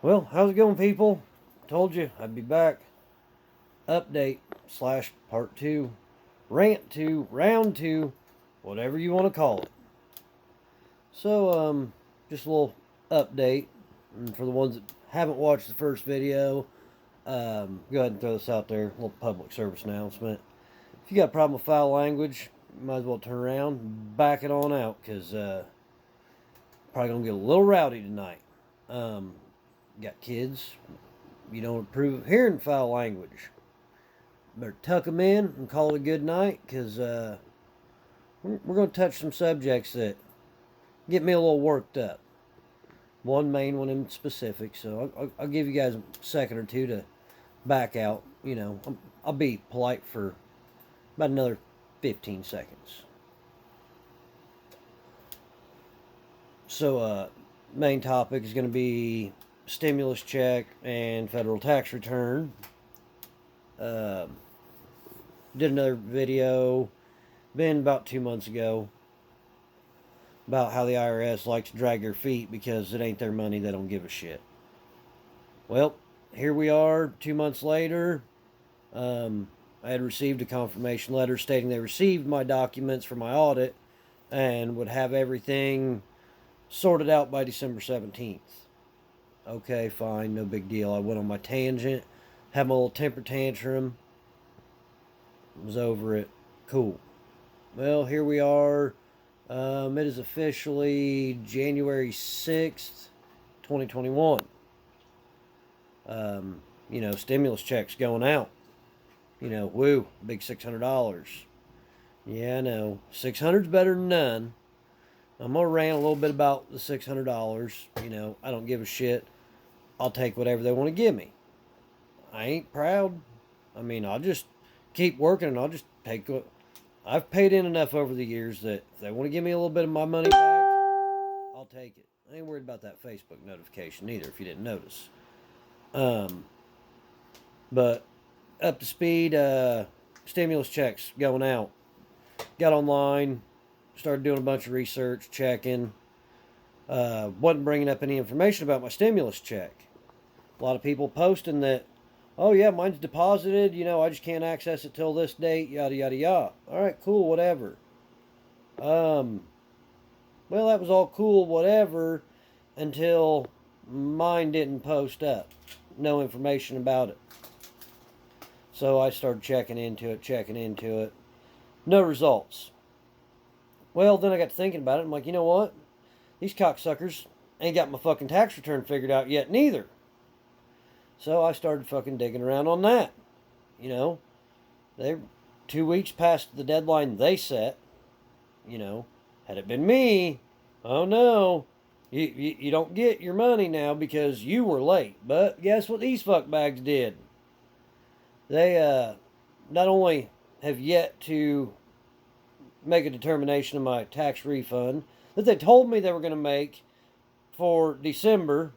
Well, how's it going, people? Told you I'd be back. Update slash part two, rant two, round two, whatever you want to call it. So, just a little update. And for the ones that haven't watched the first video, go ahead and throw this out there. A little public service announcement. If you got a problem with foul language, you might as well turn around, back it on out, because probably going to get a little rowdy tonight. Got kids, you don't approve of hearing foul language. Better tuck them in and call it a good night, because we're going to touch some subjects that get me a little worked up. One main one in specific, so I'll give you guys a second or two to back out. You know, I'll be polite for about another 15 seconds. So, main topic is going to be stimulus check and federal tax return. Did another video, been about 2 months ago, about how the IRS likes to drag their feet because it ain't their money, they don't give a shit. Well, here we are 2 months later. I had received a confirmation letter stating they received my documents for my audit and would have everything sorted out by December 17th. Okay, fine, no big deal. I went on my tangent, had my little temper tantrum, was over it. Cool. Well, here we are. It is officially January 6th, 2021. You know, stimulus checks going out. You know, woo, big $600. Yeah, I know. 600's better than none. I'm going to rant a little bit about the $600. You know, I don't give a shit. I'll take whatever they want to give me. I ain't proud. I mean, I'll just keep working and I'll just take what I've paid in enough over the years that if they want to give me a little bit of my money back, I'll take it. I ain't worried about that Facebook notification either, if you didn't notice. But up to speed, stimulus checks going out. Got online, started doing a bunch of research, checking. Wasn't bringing up any information about my stimulus check. A lot of people posting that, oh yeah, mine's deposited, you know, I just can't access it till this date, yada yada yada. Alright, cool, whatever. Well, that was all cool, whatever, until mine didn't post up. No information about it. So I started checking into it. No results. Well, then I got to thinking about it. I'm like, you know what? These cocksuckers ain't got my fucking tax return figured out yet neither. So I started fucking digging around on that. You know, they're 2 weeks past the deadline they set. You know, had it been me, oh no, you don't get your money now because you were late. But guess what these fuckbags did? They not only have yet to make a determination of my tax refund that they told me they were going to make for December,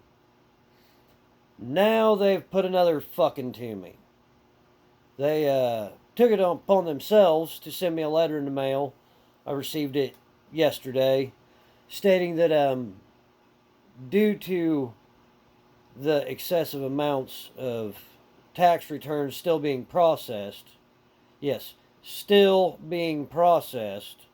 now they've put another fucking to me. They took it upon themselves to send me a letter in the mail. I received it yesterday, stating that due to the excessive amounts of tax returns still being processed, yes, still being processed,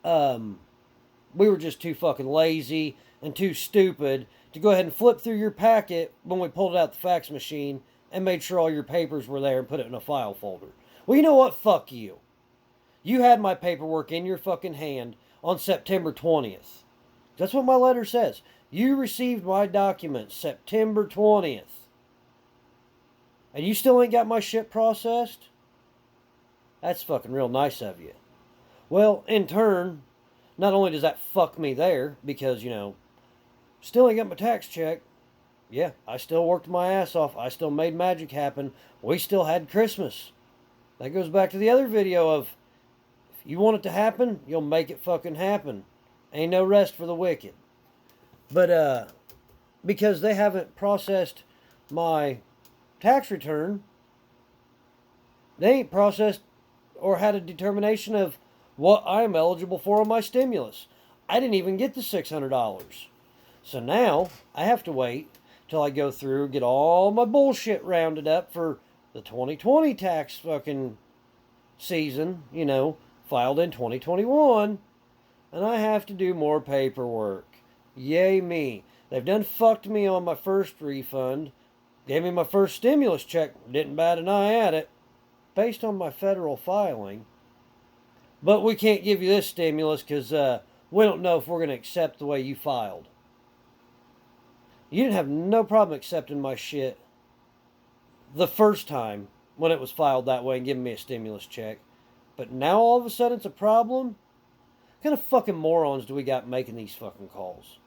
we were just too fucking lazy and too stupid to go ahead and flip through your packet when we pulled it out the fax machine and made sure all your papers were there and put it in a file folder. Well, you know what? Fuck you. You had my paperwork in your fucking hand on September 20th. That's what my letter says. You received my documents September 20th. And you still ain't got my shit processed? That's fucking real nice of you. Well, in turn, not only does that fuck me there, because, you know, still ain't got my tax check. Yeah, I still worked my ass off. I still made magic happen. We still had Christmas. That goes back to the other video of, if you want it to happen, you'll make it fucking happen. Ain't no rest for the wicked. But, because they haven't processed my tax return, they ain't processed or had a determination of what I'm eligible for on my stimulus. I didn't even get the $600. So now I have to wait till I go through, get all my bullshit rounded up for the 2020 tax fucking season, filed in 2021, and I have to do more paperwork. Yay me. They've done fucked me on my first refund, gave me my first stimulus check, didn't bat an eye at it, based on my federal filing. But we can't give you this stimulus because we don't know if we're going to accept the way you filed. You didn't have no problem accepting my shit the first time when it was filed that way and giving me a stimulus check. But now all of a sudden it's a problem? What kind of fucking morons do we got making these fucking calls?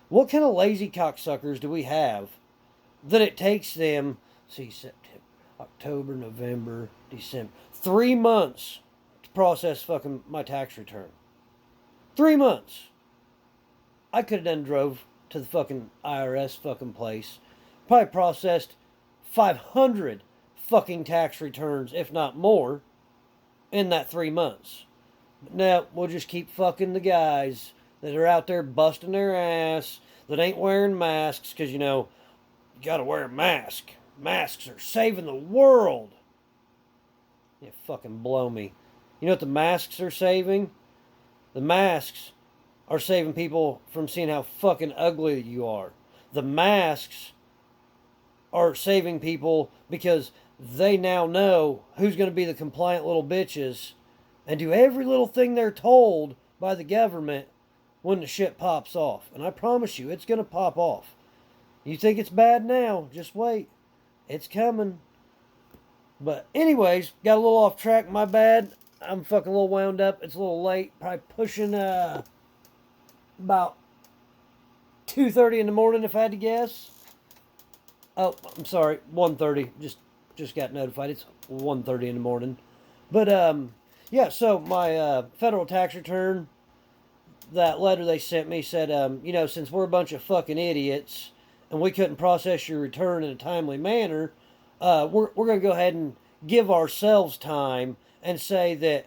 What kind of lazy cocksuckers do we have that it takes them, September, October, November, December, 3 months to process fucking my tax return? 3 months. I could have done drove to the fucking IRS fucking place, probably processed 500 fucking tax returns, if not more, in that 3 months. But no, we'll just keep fucking the guys that are out there busting their ass, that ain't wearing masks, because, you gotta wear a mask. Masks are saving the world. You fucking blow me. You know what the masks are saving? The masks are saving people from seeing how fucking ugly you are. The masks are saving people because they now know who's going to be the compliant little bitches and do every little thing they're told by the government when the shit pops off. And I promise you, it's going to pop off. You think it's bad now, just wait. It's coming. But anyways, got a little off track, my bad. I'm fucking a little wound up. It's a little late. Probably pushing about 2:30 in the morning if I had to guess. Oh, I'm sorry, 1:30. Just got notified. It's 1:30 in the morning. But yeah, so my federal tax return, that letter they sent me said, since we're a bunch of fucking idiots and we couldn't process your return in a timely manner, we're going to go ahead and give ourselves time and say that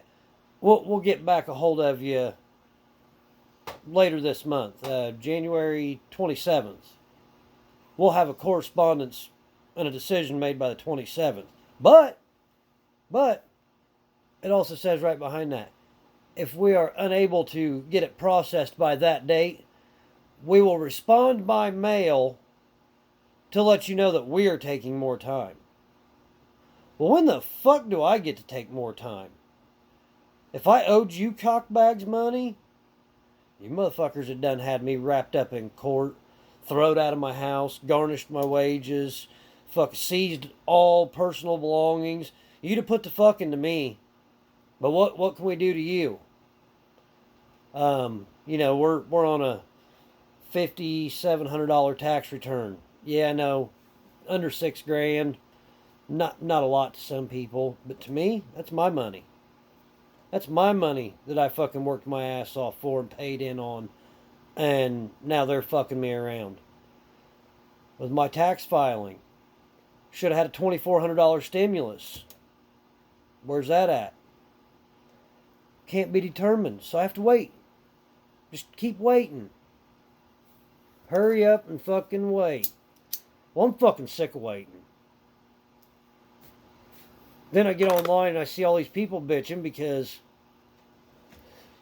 we'll get back a hold of you later this month, January 27th. We'll have a correspondence and a decision made by the 27th. But, it also says right behind that, if we are unable to get it processed by that date, we will respond by mail to let you know that we are taking more time. Well, when the fuck do I get to take more time? If I owed you cockbags money, you motherfuckers had done had me wrapped up in court, throwed out of my house, garnished my wages, seized all personal belongings. You'd have put the fuck into me. But what can we do to you? We're on a $5,700 tax return. Yeah, I know, under $6,000. Not a lot to some people, but to me, that's my money. That's my money that I fucking worked my ass off for and paid in on, and now they're fucking me around. With my tax filing, should have had a $2,400 stimulus. Where's that at? Can't be determined, so I have to wait. Just keep waiting. Hurry up and fucking wait. Well, I'm fucking sick of waiting. Then I get online and I see all these people bitching because,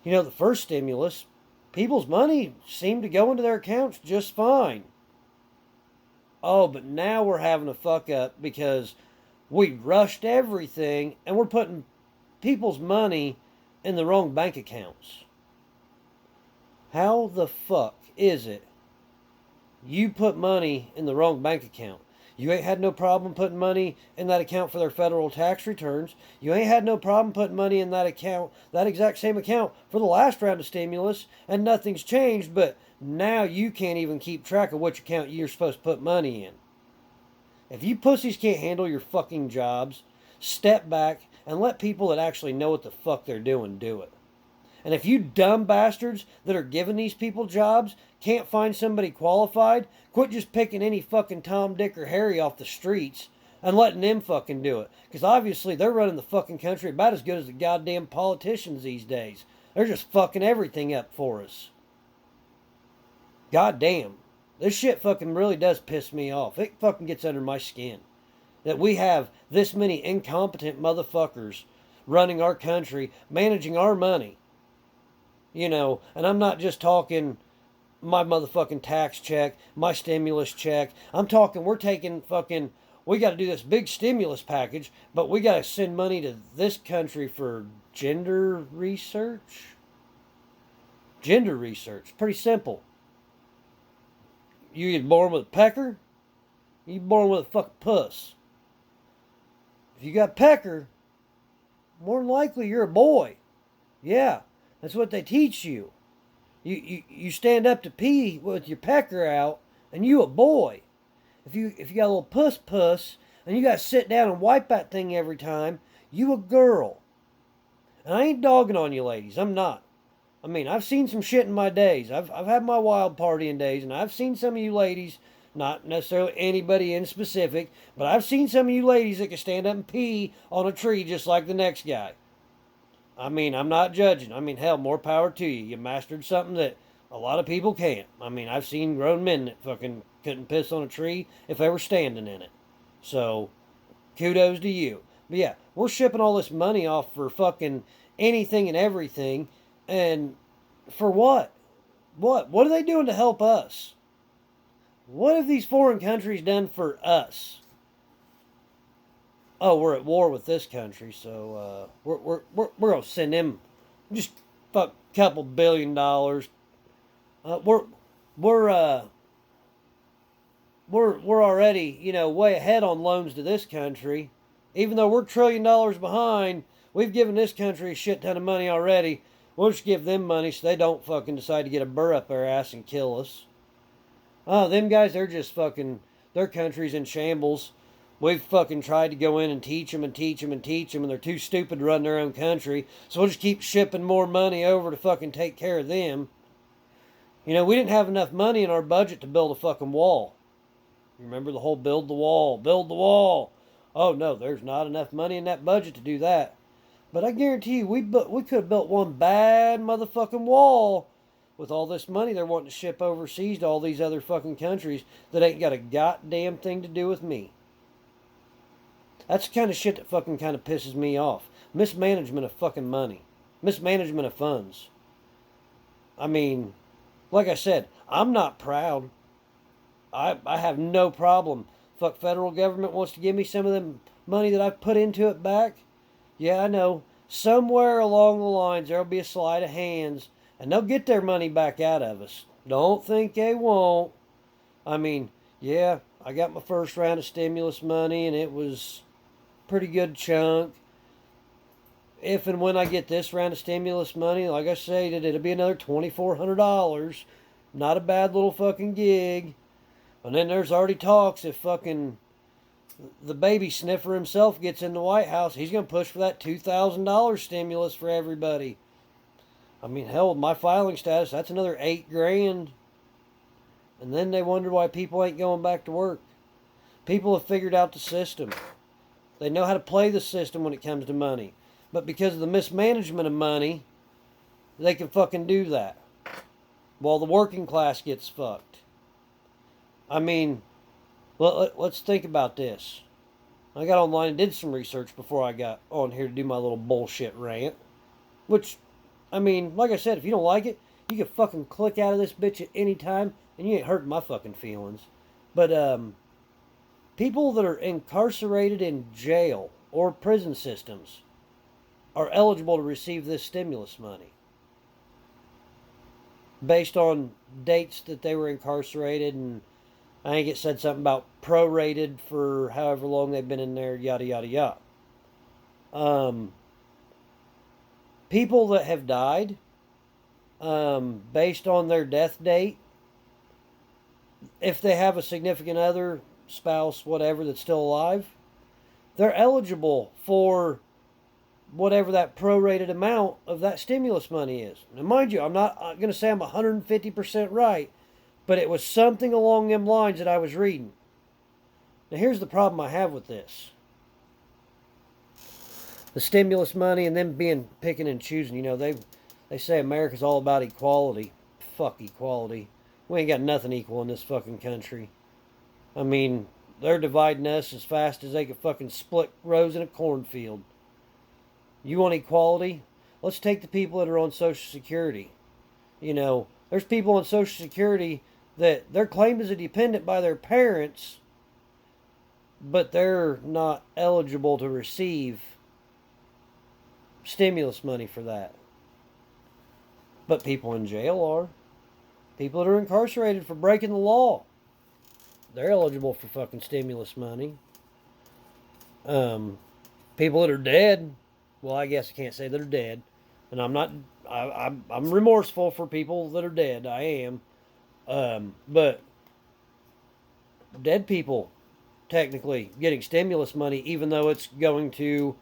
the first stimulus, people's money seemed to go into their accounts just fine. Oh, but now we're having a fuck up because we rushed everything and we're putting people's money in the wrong bank accounts. How the fuck is it you put money in the wrong bank account? You ain't had no problem putting money in that account for their federal tax returns. You ain't had no problem putting money in that account, that exact same account, for the last round of stimulus, and nothing's changed, but now you can't even keep track of which account you're supposed to put money in. If you pussies can't handle your fucking jobs, step back and let people that actually know what the fuck they're doing do it. And if you dumb bastards that are giving these people jobs can't find somebody qualified, quit just picking any fucking Tom, Dick, or Harry off the streets and letting them fucking do it. Because obviously they're running the fucking country about as good as the goddamn politicians these days. They're just fucking everything up for us. Goddamn. This shit fucking really does piss me off. It fucking gets under my skin that we have this many incompetent motherfuckers running our country, managing our money. You know, and I'm not just talking my motherfucking tax check, my stimulus check. I'm talking, we're taking fucking, we got to do this big stimulus package, but we got to send money to this country for gender research. Gender research. Pretty simple. You get born with a pecker, you born with a fucking puss. If you got pecker, more than likely you're a boy. Yeah, that's what they teach you. You stand up to pee with your pecker out, and you a boy. If you got a little puss, and you got to sit down and wipe that thing every time, you a girl. And I ain't dogging on you ladies. I'm not. I mean, I've seen some shit in my days. I've had my wild partying days, and I've seen some of you ladies, not necessarily anybody in specific, but I've seen some of you ladies that can stand up and pee on a tree just like the next guy. I mean, I'm not judging. I mean, hell, more power to you. You mastered something that a lot of people can't. I mean, I've seen grown men that fucking couldn't piss on a tree if they were standing in it. So, kudos to you. But yeah, we're shipping all this money off for fucking anything and everything. And for what? What are they doing to help us? What have these foreign countries done for us? Oh, we're at war with this country, so we're gonna send them just a couple $1 billion. We're we're already, you know, way ahead on loans to this country. Even though we're $1 trillion behind, we've given this country a shit ton of money already. We'll just give them money so they don't fucking decide to get a burr up their ass and kill us. Oh, them guys, they're just fucking, their country's in shambles. We've fucking tried to go in and teach them and teach them and teach them, and they're too stupid to run their own country. So we'll just keep shipping more money over to fucking take care of them. You know, we didn't have enough money in our budget to build a fucking wall. Remember the whole build the wall, build the wall. Oh no, there's not enough money in that budget to do that. But I guarantee you, we could have built one bad motherfucking wall with all this money they're wanting to ship overseas to all these other fucking countries that ain't got a goddamn thing to do with me. That's the kind of shit that fucking kind of pisses me off. Mismanagement of fucking money. Mismanagement of funds. I mean, like I said, I'm not proud. I have no problem. Fuck, federal government wants to give me some of the money that I've put into it back. Yeah, I know. Somewhere along the lines there'll be a sleight of hands, and they'll get their money back out of us. Don't think they won't. I mean, yeah, I got my first round of stimulus money, and it was a pretty good chunk. If and when I get this round of stimulus money, like I say, it'll be another $2,400. Not a bad little fucking gig. And then there's already talks if fucking the baby sniffer himself gets in the White House, he's going to push for that $2,000 stimulus for everybody. I mean, hell, with my filing status, that's another $8,000. And then they wonder why people ain't going back to work. People have figured out the system. They know how to play the system when it comes to money. But because of the mismanagement of money, they can fucking do that. While the working class gets fucked. I mean, let's think about this. I got online and did some research before I got on here to do my little bullshit rant. Which, I mean, like I said, if you don't like it, you can fucking click out of this bitch at any time, and you ain't hurting my fucking feelings. But, people that are incarcerated in jail or prison systems are eligible to receive this stimulus money. Based on dates that they were incarcerated, and I think it said something about prorated for however long they've been in there, yada, yada, yada. People that have died, based on their death date, if they have a significant other, spouse, whatever, that's still alive, they're eligible for whatever that prorated amount of that stimulus money is. Now, mind you, I'm not going to say I'm 150% right, but it was something along them lines that I was reading. Now, here's the problem I have with this. The stimulus money and them being picking and choosing. You know, they say America's all about equality. Fuck equality. We ain't got nothing equal in this fucking country. I mean, they're dividing us as fast as they could fucking split rows in a cornfield. You want equality? Let's take the people that are on Social Security. You know, there's people on Social Security that they're claimed as a dependent by their parents, but they're not eligible to receive stimulus money for that. But people in jail are. People that are incarcerated for breaking the law, they're eligible for fucking stimulus money. People that are dead, well, I guess I can't say they're dead. And I'm not, I'm remorseful for people that are dead. I am. But dead people technically getting stimulus money, even though it's going to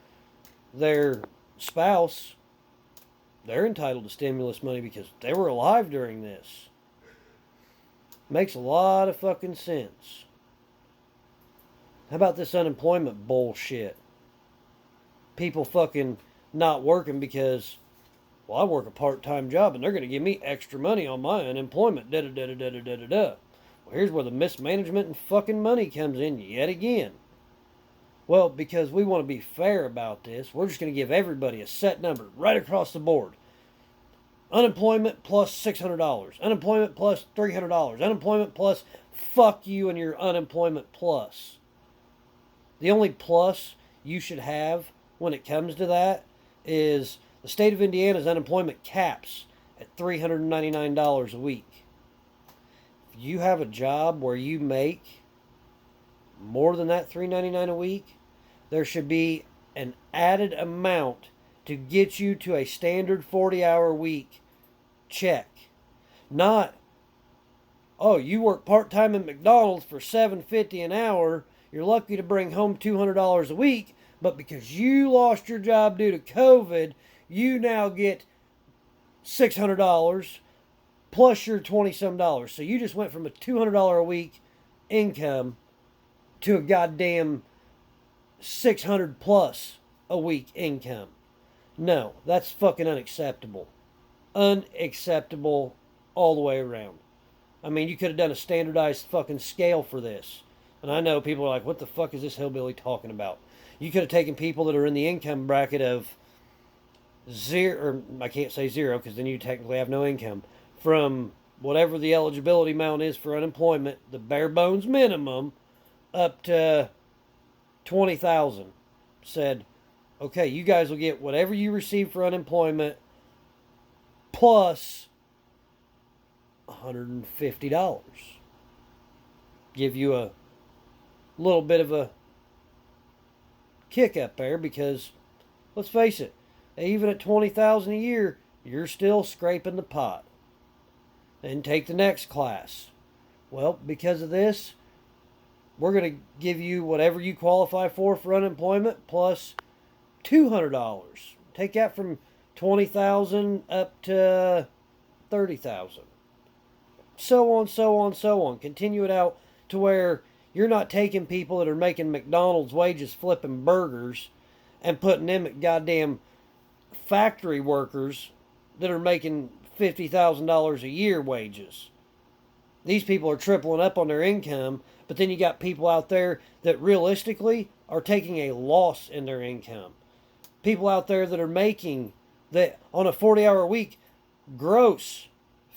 their spouse, they're entitled to stimulus money because they were alive during this. Makes a lot of fucking sense. How about this unemployment bullshit? People fucking not working because, well, I work a part-time job and they're going to give me extra money on my unemployment. Da da da da da da da da. Well, here's where the mismanagement and fucking money comes in yet again. Well, because we want to be fair about this, we're just going to give everybody a set number right across the board. Unemployment plus $600. Unemployment plus $300. Unemployment plus fuck you and your unemployment plus. The only plus you should have when it comes to that is the state of Indiana's unemployment caps at $399 a week. If you have a job where you make more than that $399 a week, there should be an added amount to get you to a standard 40-hour week check. Not, oh, you work part-time at McDonald's for $7.50 an hour, you're lucky to bring home $200 a week, but because you lost your job due to COVID, you now get $600 plus your 20-some dollars. So you just went from a $200 a week income to a goddamn 600 plus a week income. No, that's fucking unacceptable. Unacceptable all the way around. I mean, you could have done a standardized fucking scale for this. And I know people are like, what the fuck is this hillbilly talking about? You could have taken people that are in the income bracket of zero, or I can't say zero because then you technically have no income, from whatever the eligibility amount is for unemployment, the bare bones minimum, up to 20,000. Said, okay, you guys will get whatever you receive for unemployment plus $150. Give you a little bit of a kick up there because, let's face it, even at $20,000 a year, you're still scraping the pot. And take the next class. Well, because of this, we're going to give you whatever you qualify for unemployment plus $200. Take that from 20,000 up to 30,000. So on, so on, so on. Continue it out to where you're not taking people that are making McDonald's wages flipping burgers and putting them at goddamn factory workers that are making $50,000 a year wages. These people are tripling up on their income, but then you got people out there that realistically are taking a loss in their income. People out there that are making, that on a 40-hour week, gross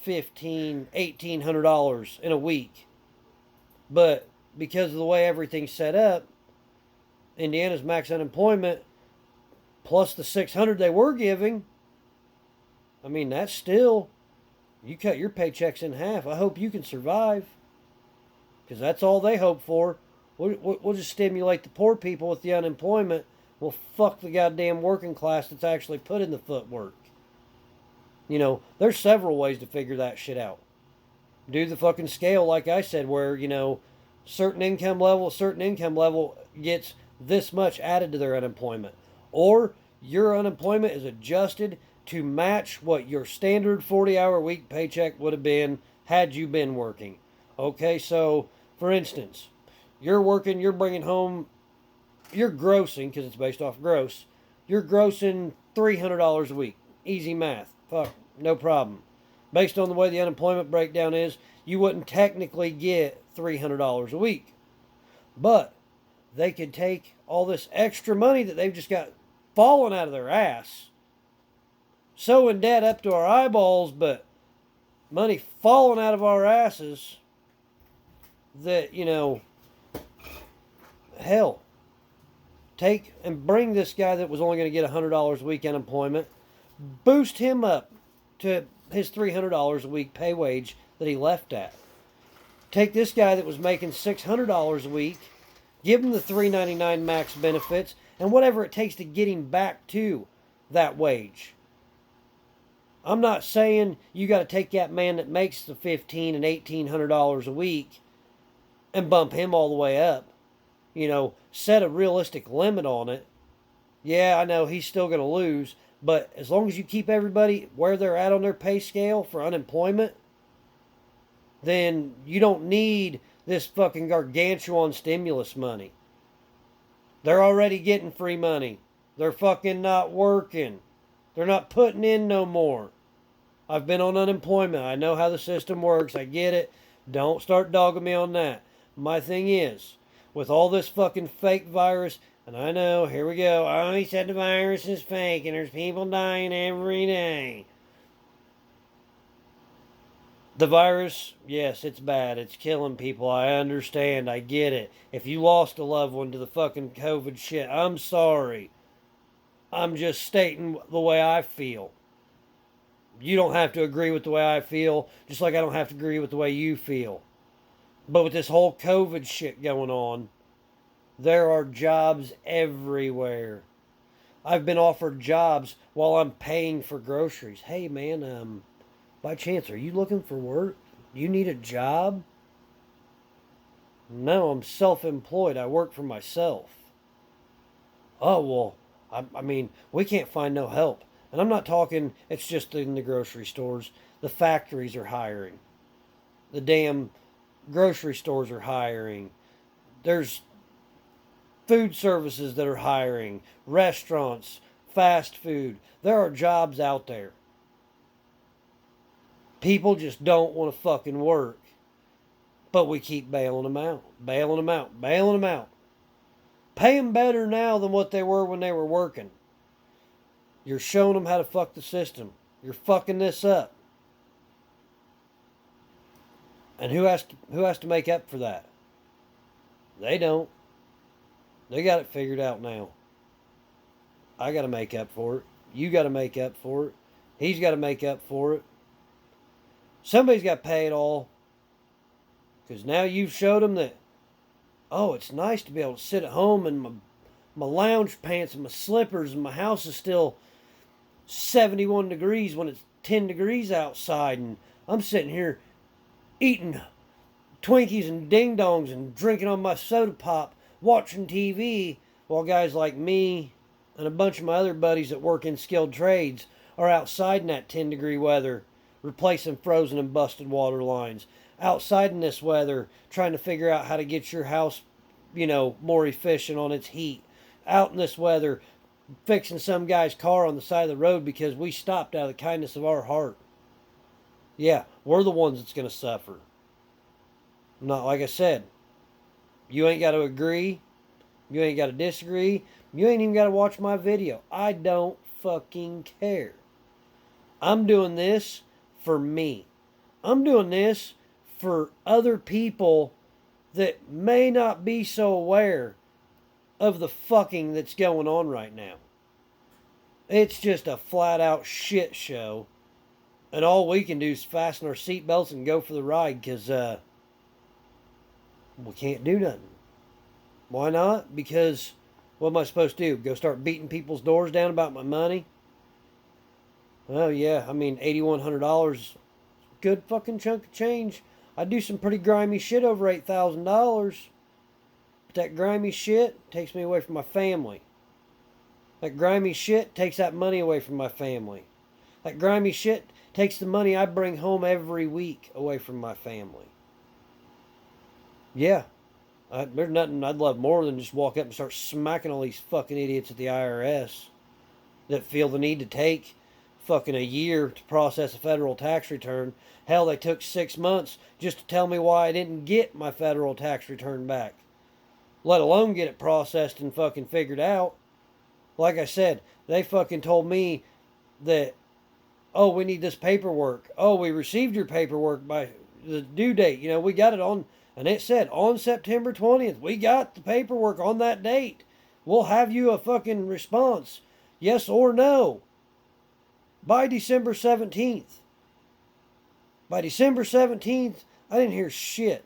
$1,500, $1,800 in a week. But because of the way everything's set up, Indiana's max unemployment plus the $600 they were giving, I mean, that's still, you cut your paychecks in half. I hope you can survive. Because that's all they hope for. We'll just stimulate the poor people with the unemployment. We'll fuck the goddamn working class that's actually put in the footwork. You know, there's several ways to figure that shit out. Do the fucking scale, like I said, where, you know, certain income level gets this much added to their unemployment. Or your unemployment is adjusted to match what your standard 40-hour week paycheck would have been had you been working. Okay, so, for instance, you're working, you're bringing home, you're grossing, because it's based off gross, you're grossing $300 a week. Easy math. Fuck, no problem. Based on the way the unemployment breakdown is, you wouldn't technically get $300 a week. But they could take all this extra money that they've just got falling out of their ass, so in debt up to our eyeballs, but money falling out of our asses that, hell, take and bring this guy that was only going to get $100 a week unemployment, boost him up to his $300 a week pay wage that he left at. Take this guy that was making $600 a week, give him the $3.99 max benefits, and whatever it takes to get him back to that wage. I'm not saying you got to take that man that makes the $1,500 and $1,800 a week and bump him all the way up. Set a realistic limit on it. Yeah, I know he's still going to lose, but as long as you keep everybody where they're at on their pay scale for unemployment, then you don't need this fucking gargantuan stimulus money. They're already getting free money. They're fucking not working. They're not putting in no more. I've been on unemployment. I know how the system works. I get it. Don't start dogging me on that. My thing is, with all this fucking fake virus, and I know, here we go. Oh, he said the virus is fake and there's people dying every day. The virus, yes, it's bad. It's killing people. I understand. I get it. If you lost a loved one to the fucking COVID shit, I'm sorry. I'm just stating the way I feel. You don't have to agree with the way I feel, just like I don't have to agree with the way you feel. But with this whole COVID shit going on, there are jobs everywhere. I've been offered jobs while I'm paying for groceries. Hey man, by chance, are you looking for work? You need a job? No, I'm self-employed. I work for myself. Oh, well, I mean, we can't find no help. And I'm not talking, it's just in the grocery stores. The factories are hiring. The damn grocery stores are hiring. There's food services that are hiring. Restaurants, fast food. There are jobs out there. People just don't want to fucking work. But we keep bailing them out. Bailing them out. Bailing them out. Pay them better now than what they were when they were working. You're showing them how to fuck the system. You're fucking this up. And who has to make up for that? They don't. They got it figured out now. I got to make up for it. You got to make up for it. He's got to make up for it. Somebody's got to pay it all. Because now you've showed them that, oh, it's nice to be able to sit at home in my lounge pants and my slippers, and my house is still 71 degrees when it's 10 degrees outside, and I'm sitting here eating Twinkies and ding dongs and drinking on my soda pop, watching TV, while guys like me and a bunch of my other buddies that work in skilled trades are outside in that 10-degree weather, replacing frozen and busted water lines. Outside in this weather, trying to figure out how to get your house, more efficient on its heat. Out in this weather, fixing some guy's car on the side of the road because we stopped out of the kindness of our heart. Yeah, we're the ones that's going to suffer. Not like I said. You ain't got to agree. You ain't got to disagree. You ain't even got to watch my video. I don't fucking care. I'm doing this for me. I'm doing this for other people that may not be so aware of the fucking that's going on right now. It's just a flat out shit show. And all we can do is fasten our seatbelts and go for the ride because we can't do nothing. Why not? Because what am I supposed to do? Go start beating people's doors down about my money? Oh yeah, I mean $8,100, good fucking chunk of change. I do some pretty grimy shit over $8,000. But that grimy shit takes me away from my family. That grimy shit takes that money away from my family. That grimy shit takes the money I bring home every week away from my family. Yeah, there's nothing I'd love more than just walk up and start smacking all these fucking idiots at the IRS that feel the need to take fucking a year to process a federal tax return. Hell, they took 6 months just to tell me why I didn't get my federal tax return back, let alone get it processed and fucking figured out. Like I said, they fucking told me that, oh, we need this paperwork. Oh, we received your paperwork by the due date. You know, we got it on, and it said on September 20th. We got the paperwork on that date. We'll have you a fucking response, yes or no, by December 17th. By December 17th, I didn't hear shit.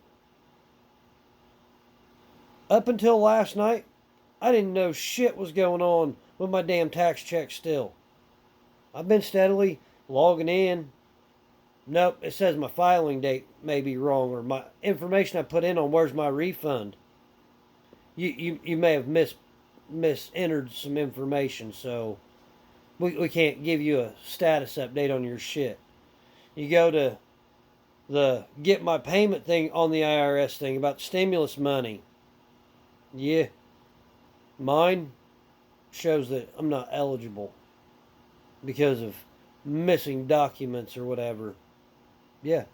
Up until last night, I didn't know shit was going on with my damn tax check still. I've been steadily logging in. Nope, it says my filing date may be wrong, or my information I put in on where's my refund. You may have misentered some information, so we can't give you a status update on your shit. You go to the get my payment thing on the IRS thing about stimulus money. Yeah, mine shows that I'm not eligible because of missing documents or whatever. Yeah,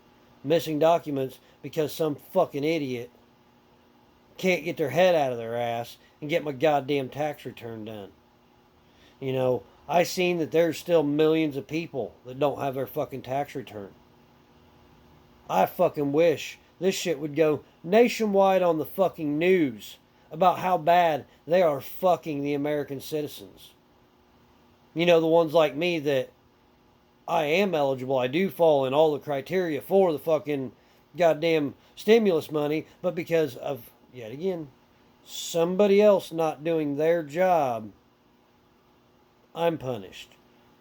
missing documents because some fucking idiot can't get their head out of their ass and get my goddamn tax return done. You know, I seen that there's still millions of people that don't have their fucking tax return. I fucking wish this shit would go nationwide on the fucking news about how bad they are fucking the American citizens. You know, the ones like me that I am eligible. I do fall in all the criteria for the fucking goddamn stimulus money, but because of, yet again, somebody else not doing their job, I'm punished.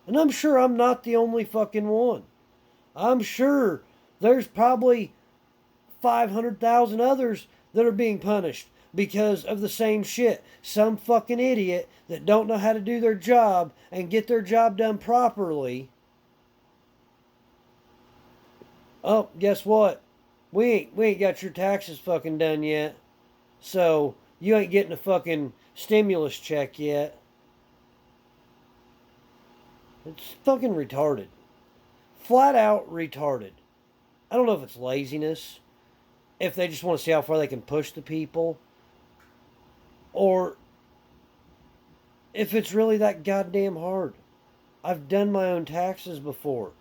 And I'm sure I'm not the only fucking one. I'm sure there's probably 500,000 others that are being punished because of the same shit. Some fucking idiot that don't know how to do their job and get their job done properly. Oh, guess what? We ain't got your taxes fucking done yet. So you ain't getting a fucking stimulus check yet. It's fucking retarded. Flat out retarded. I don't know if it's laziness, if they just want to see how far they can push the people, or if it's really that goddamn hard. I've done my own taxes before.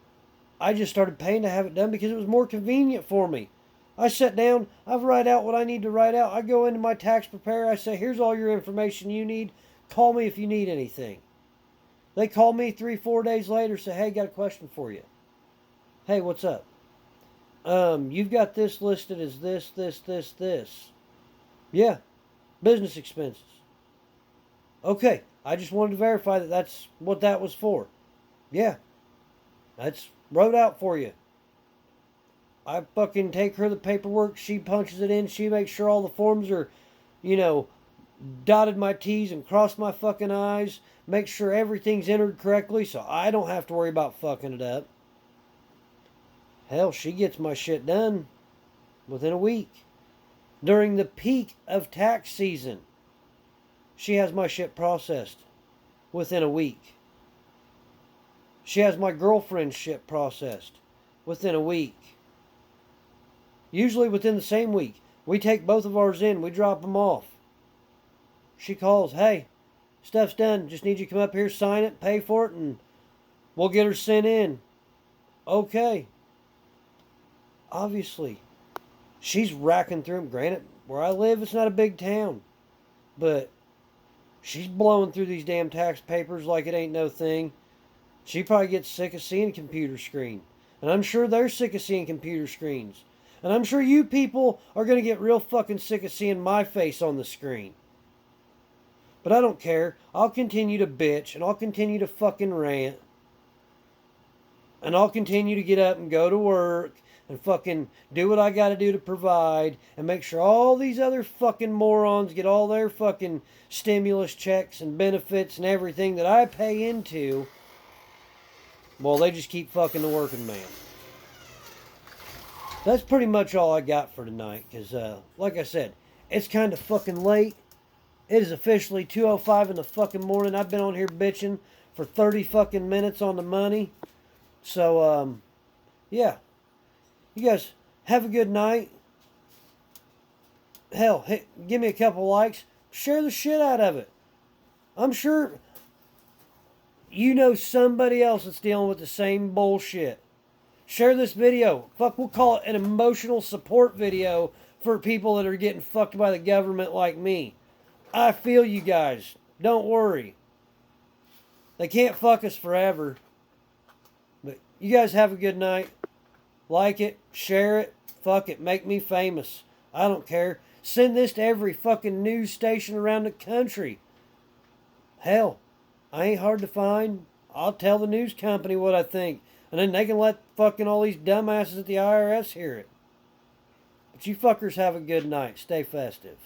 I just started paying to have it done because it was more convenient for me. I sit down, I write out what I need to write out. I go into my tax preparer, I say, here's all your information you need. Call me if you need anything. They call me 3-4 days later, say, hey, got a question for you. Hey, what's up? You've got this listed as this. Yeah, business expenses. Okay, I just wanted to verify that that's what that was for. Yeah, that's wrote out for you. I fucking take her the paperwork, she punches it in, she makes sure all the forms are, dotted my T's and crossed my fucking I's, make sure everything's entered correctly so I don't have to worry about fucking it up. Hell, she gets my shit done within a week. During the peak of tax season, she has my shit processed within a week. She has my girlfriend's shit processed within a week. Usually within the same week. We take both of ours in, we drop them off. She calls, hey, stuff's done, just need you to come up here, sign it, pay for it, and we'll get her sent in. Okay. Obviously, she's racking through them. Granted, where I live, it's not a big town. But she's blowing through these damn tax papers like it ain't no thing. She probably gets sick of seeing a computer screen. And I'm sure they're sick of seeing computer screens. And I'm sure you people are going to get real fucking sick of seeing my face on the screen. But I don't care. I'll continue to bitch and I'll continue to fucking rant. And I'll continue to get up and go to work and fucking do what I gotta do to provide and make sure all these other fucking morons get all their fucking stimulus checks and benefits and everything that I pay into. Well, they just keep fucking the working man. That's pretty much all I got for tonight, because, like I said, it's kind of fucking late. It is officially 2:05 in the fucking morning. I've been on here bitching for 30 fucking minutes on the money. So, yeah. You guys have a good night. Hell, give me a couple likes. Share the shit out of it. I'm sure you know somebody else that's dealing with the same bullshit. Share this video. Fuck, we'll call it an emotional support video for people that are getting fucked by the government like me. I feel you guys. Don't worry. They can't fuck us forever. But you guys have a good night. Like it. Share it. Fuck it. Make me famous. I don't care. Send this to every fucking news station around the country. Hell, I ain't hard to find. I'll tell the news company what I think. And then they can let fucking all these dumbasses at the IRS hear it. But you fuckers have a good night. Stay festive.